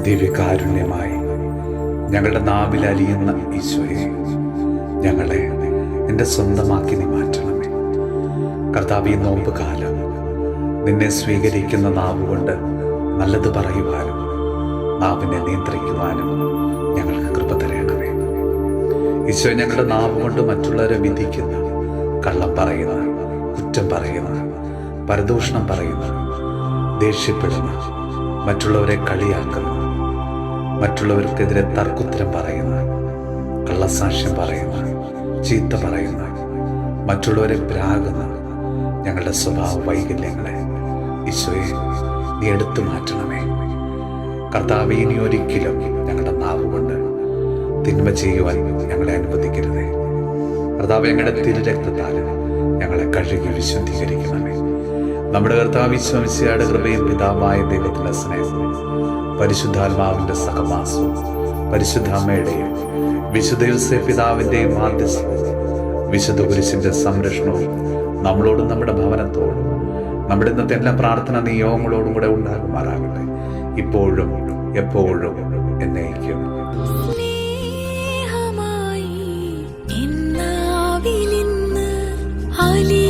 ദിവ്യകാരുണ്യമായി ഞങ്ങളുടെ നാവിൽ അലിയുന്ന ഈശോയെ, ഞങ്ങളെ എൻ്റെ സ്വന്തമാക്കി നീ മാറ്റണമേ. കർത്താവേ, ഈ നോമ്പ് കാലം നിന്നെ സ്വീകരിക്കുന്ന നാവുകൊണ്ട് നല്ലത് പറയുവാനും നാവിനെ നിയന്ത്രിക്കുവാനും ഞങ്ങൾക്ക് കൃപ തരണമേ. ഈശോ, ഞങ്ങളുടെ നാവ് കൊണ്ട് മറ്റുള്ളവരെ വിധിക്കുന്ന, കള്ളം പറയുന്ന, കുറ്റം പറയുന്ന, പരദൂഷണം പറയുന്ന, ദേഷ്യപ്പെടുന്ന, മറ്റുള്ളവരെ കളിയാക്കുന്ന, മറ്റുള്ളവർക്കെതിരെ തർക്കുത്തരം പറയുന്ന, കള്ളസാക്ഷ്യം പറയുന്ന, ചീത്ത പറയുന്ന, മറ്റുള്ളവരെ പ്രാകുന്ന ഞങ്ങളുടെ സ്വഭാവ വൈകല്യങ്ങളെ ഈശോയെ നീ എടുത്തു മാറ്റണമേ. കർത്താവേ, ഇനി ഒരിക്കലും ഞങ്ങളുടെ നാവ് കൊണ്ട് തിന്മ ചെയ്യുവാൻ ഞങ്ങളെ അനുവദിക്കരുതേ. കർത്താവേ, ഞങ്ങളുടെ തിരുരക്തത്താൽ ഞങ്ങളെ കഴുകി വിശുദ്ധീകരിക്കണമേ. നമ്മുടെ കർത്താവ് ഈശോ മിശിഹായുടെ കൃപയും പിതാവായ ദൈവത്തിന്റെ സ്നേഹവും പരിശുദ്ധാത്മാവിന്റെ സഹവാസവും പരിശുദ്ധ അമ്മയുടെയും വിശുദ്ധ യോസേപ്പ് പിതാവിന്റെയും മാധ്യസ്ഥവും വിശുദ്ധ കുരിശിന്റെ സംരക്ഷണവും നമ്മളോടും നമ്മുടെ ഭവനത്തോടും നമ്മുടെ ഇന്നത്തെ എല്ലാ പ്രാർത്ഥന നിയോഗങ്ങളോടും കൂടെ ഉണ്ടാകുമാറാകട്ടെ, ഇപ്പോഴും എപ്പോഴും എന്നേക്കും. Ali